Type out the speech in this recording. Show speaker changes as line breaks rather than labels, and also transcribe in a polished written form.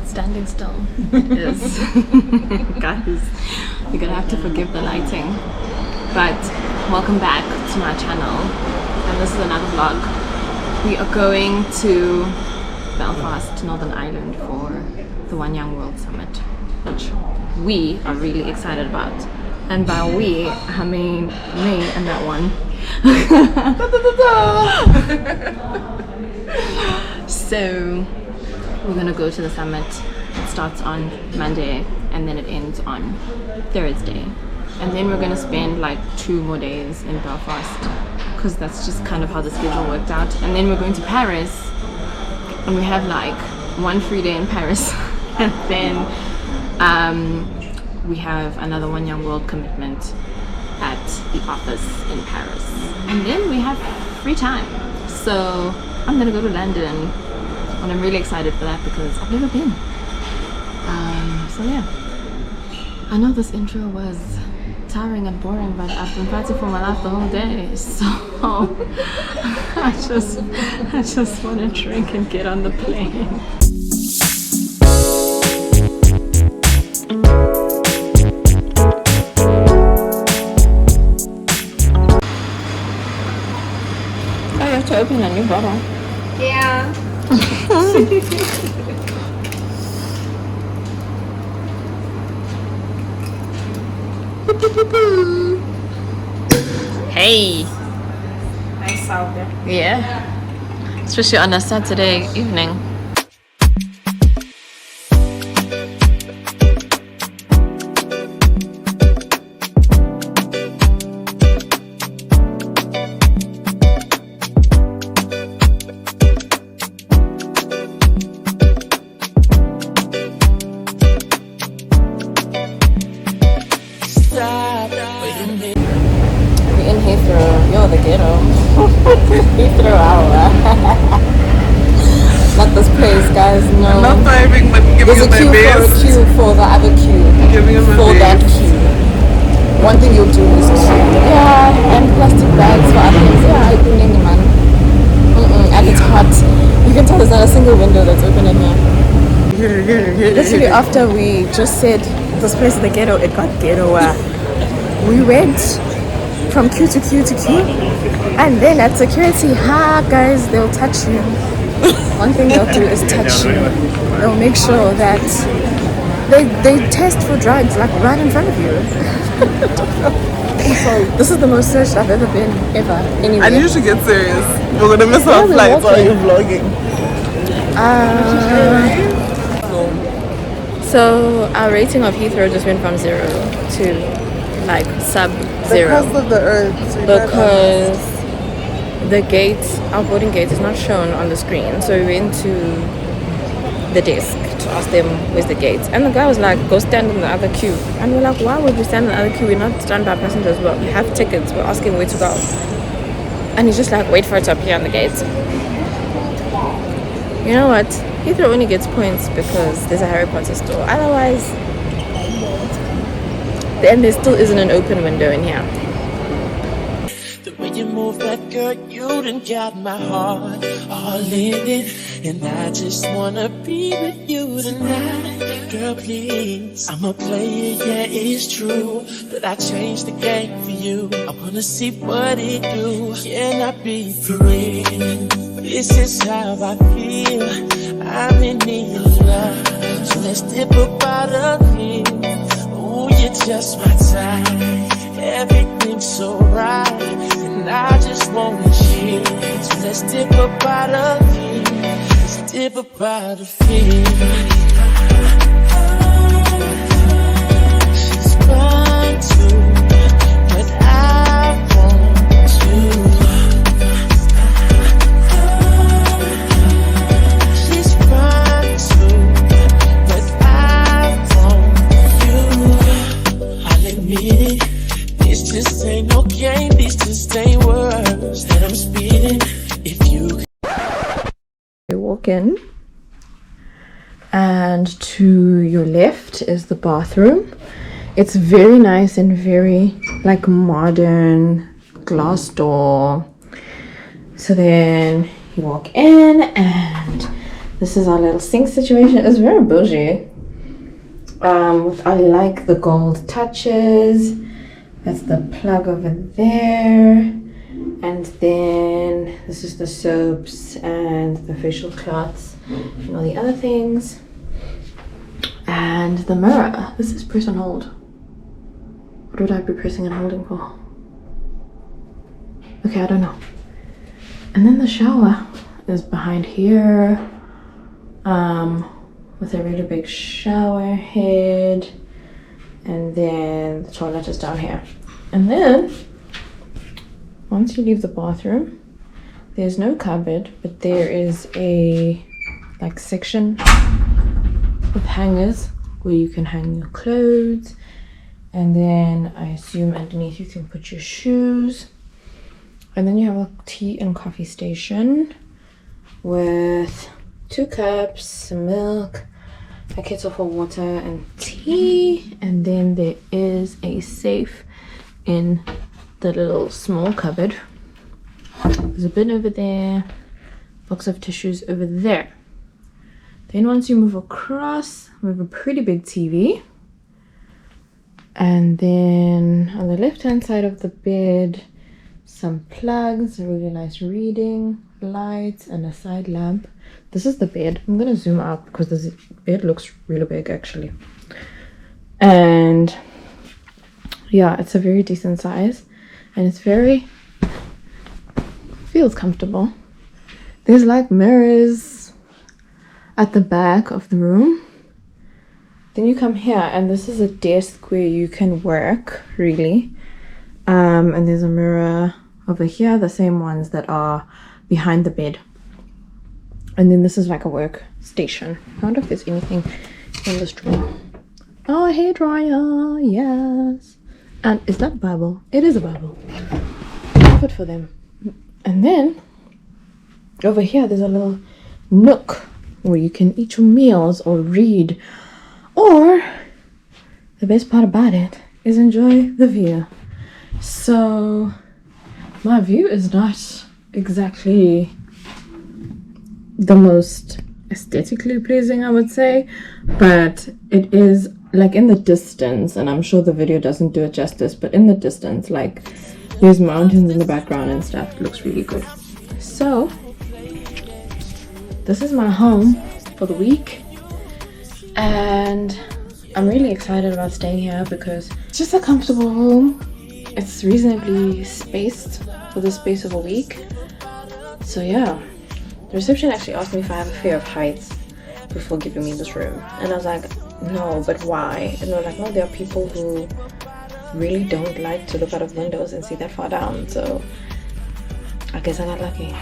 standing still. It is. Guys, you're gonna have to forgive the lighting. But welcome back to my channel. And this is another vlog. We are going to Belfast, Northern Ireland for the One Young World Summit, which we are really excited about. And by we, I mean me and that one. So we're gonna go to the summit. It starts on Monday and then it ends on Thursday. And then we're gonna spend like 2 more days in Belfast because that's just kind of how the schedule worked out. And then we're going to Paris and we have like 1 free day in Paris. And then we have another One Young World commitment at the office in Paris. And then we have free time. So I'm gonna go to London and I'm really excited for that because I've never been. So yeah, I know this intro was tiring and boring, but I've been fighting for my life the whole day. So I just want to drink and get on the plane. Oh, you have to open a new bottle.
Yeah.
Hey.
Nice out there.
Yeah. Especially on a Saturday evening. We're in Heathrow. Yo, the ghetto. Heathrow hour. Not this place, guys. No.
I'm not driving, but giving
There's
you
a
my
queue for a
best.
queue for the other queue.
Giving you my
For that
best.
queue. One thing you'll do is queue. Yeah, and plastic bags for others. Yeah, I couldn't name man. And it's hot. You can tell there's not a single window that's open in here. Literally after we just said this place is the ghetto, it got ghettoer. We went from queue to queue to queue, and then at security, guys, they'll touch you. One thing they'll do is touch you. They'll make sure that they test for drugs like right in front of you. This is the most searched I've ever been, ever, anywhere.
I need you to get serious. We're gonna miss our
we're
flights while
walking.
you're vlogging.
So our rating of Heathrow just went from 0 to like sub-0
Because of the earth.
because the gate, our boarding gate, is not shown on the screen. So we went to the desk to ask them where's the gate, and the guy was like, go stand in the other queue. And we're like, why would we stand in the other queue? We're not done by passengers. Well, we have tickets. We're asking where to go. And he's just like, wait for it to appear on the gate. You know what? Heathrow only gets points because there's a Harry Potter store. Otherwise, then there still isn't an open window in here.
The way you move that girl, you done got my heart all in it. And I just wanna be with you tonight. Girl, please, I'm a player, yeah, it's true. But I changed the game for you. I wanna see what it do. Can I be free? This is how I feel. I'm in need of love. So let's dip up out of here. Ooh, you're just my type. Everything's so right. And I just wanna share. So let's dip up out of here. Let's dip up out of here. She's fine too, but I want to. She's fine too, but I want you. I'll admit it, this just ain't no game, these just ain't words that I'm speeding. If you
You walk in, and to your left is the bathroom. It's very nice and very like modern, glass door. So then you walk in and This is our little sink situation. It's very bougie. I like the gold touches. That's the plug over there. And then this is the soaps and the facial cloths and all the other things. And the mirror. This is press and hold. What would I be pressing and holding for? Okay, I don't know. And then the shower is behind here. With a really big shower head. And then the toilet is down here. And then once you leave the bathroom, there's no cupboard, but there is a like section with hangers where you can hang your clothes. And then I assume underneath you can put your shoes. And then you have a tea and coffee station with 2 cups, some milk, a kettle for water and tea. And then there is a safe in the little small cupboard. There's a bin over there, box of tissues over there. Then once you move across, we have a pretty big TV. And then on the left hand side of the bed, some plugs, a really nice reading light, and a side lamp. This is the bed. I'm gonna zoom out because this bed looks really big actually. And yeah, it's a very decent size, and it's feels comfortable. There's like mirrors at the back of the room. Then you come here, and this is a desk where you can work really. And there's a mirror over here, the same ones that are behind the bed. And then this is like a work station. I wonder if there's anything in this drawer. Oh, a hairdryer, yes. And is that a Bible? It is a Bible. I have it for them. And then over here there's a little nook where you can eat your meals or read, or the best part about it is enjoy the view. So my view is not exactly the most aesthetically pleasing, I would say, but it is like in the distance, and I'm sure the video doesn't do it justice, but in the distance, like there's mountains in the background and stuff. It looks really good. So this is my home for the week, and I'm really excited about staying here because it's just a comfortable room. It's reasonably spaced for the space of a week. So yeah, the reception actually asked me if I have a fear of heights before giving me this room, and I was like, no, but why? And they're like, no, there are people who really don't like to look out of windows and see that far down. So I guess I got lucky.